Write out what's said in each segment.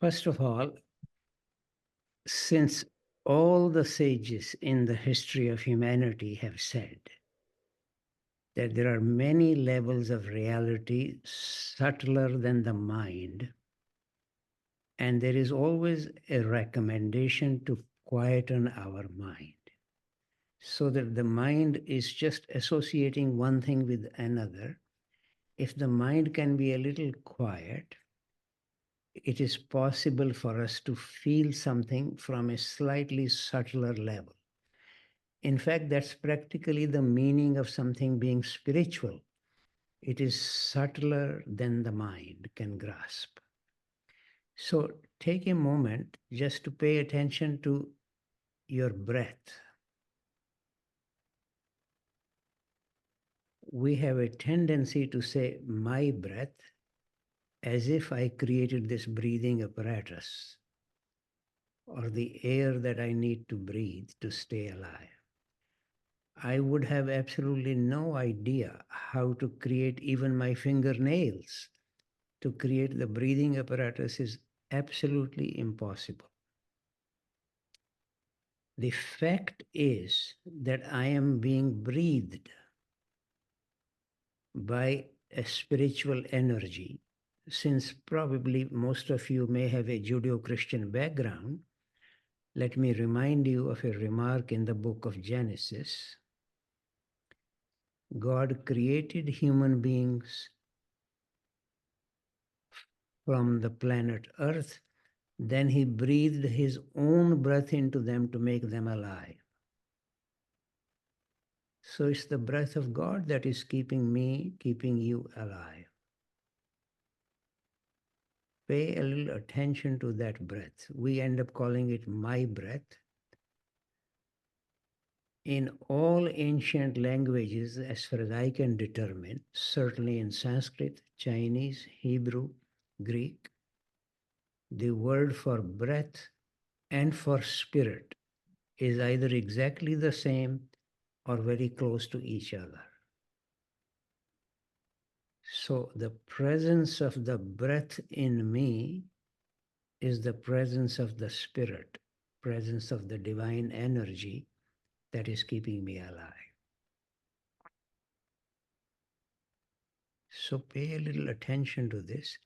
First of all, since all the sages in the history of humanity have said that there are many levels of reality subtler than the mind, and there is always a recommendation to quieten our mind so that the mind is just associating one thing with another. If the mind can be a little quiet, it is possible for us to feel something from a slightly subtler level. In fact, that's practically the meaning of something being spiritual. It is subtler than the mind can grasp. So take a moment just to pay attention to your breath. We have a tendency to say, my breath, as if I created this breathing apparatus or the air that I need to breathe to stay alive. I would have absolutely no idea how to create even my fingernails. To create the breathing apparatus is absolutely impossible. The fact is that I am being breathed by a spiritual energy. Since probably most of you may have a Judeo-Christian background, let me remind you of a remark in the book of Genesis. God created human beings from the planet Earth. Then he breathed his own breath into them to make them alive. So it's the breath of God that is keeping me, keeping you alive. Pay a little attention to that breath. We end up calling it my breath. In all ancient languages, as far as I can determine, certainly in Sanskrit, Chinese, Hebrew, Greek, the word for breath and for spirit is either exactly the same or very close to each other. So the presence of the breath in me is the presence of the spirit, presence of the divine energy that is keeping me alive. So pay a little attention to this,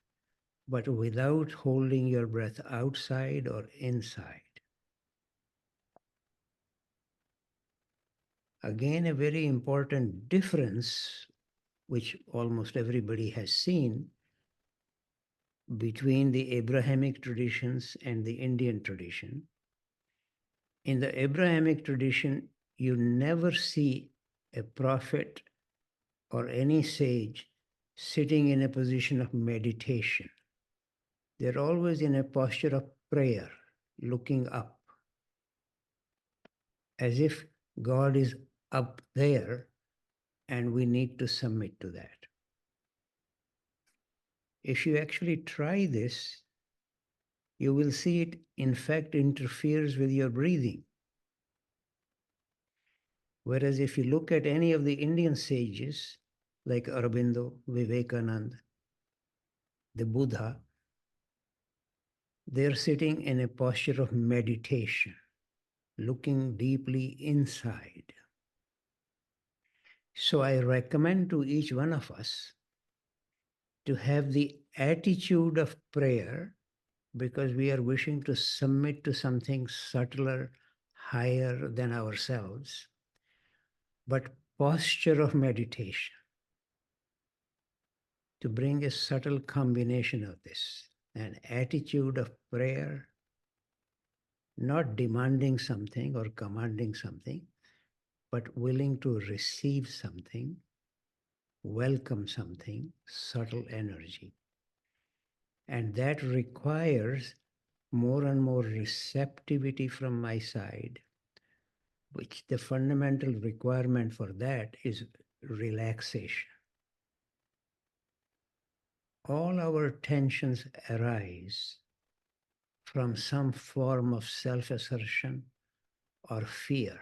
but without holding your breath outside or inside. Again, a very important difference, which almost everybody has seen, between the Abrahamic traditions and the Indian tradition. In the Abrahamic tradition, you never see a prophet or any sage sitting in a position of meditation. They're always in a posture of prayer, looking up, as if God is up there and we need to submit to that. If you actually try this, you will see it, in fact, interferes with your breathing. Whereas if you look at any of the Indian sages, like Aurobindo, Vivekananda, the Buddha, they're sitting in a posture of meditation, looking deeply inside. So I recommend to each one of us to have the attitude of prayer, because we are wishing to submit to something subtler, higher than ourselves, but posture of meditation, to bring a subtle combination of this, an attitude of prayer, not demanding something or commanding something, but willing to receive something, welcome something, subtle energy. And that requires more and more receptivity from my side, which the fundamental requirement for that is relaxation. All our tensions arise from some form of self-assertion or fear.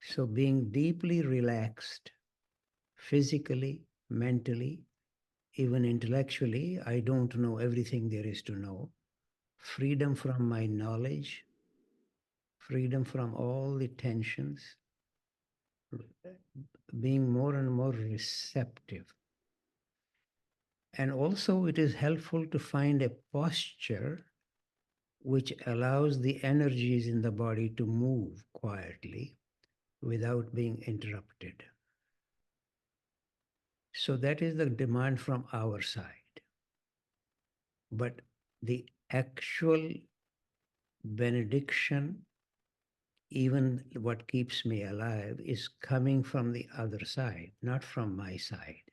So being deeply relaxed, physically, mentally, even intellectually, I don't know everything there is to know. Freedom from my knowledge, freedom from all the tensions, being more and more receptive. And also, it is helpful to find a posture which allows the energies in the body to move quietly without being interrupted. So that is the demand from our side. But the actual benediction, even what keeps me alive, is coming from the other side, not from my side.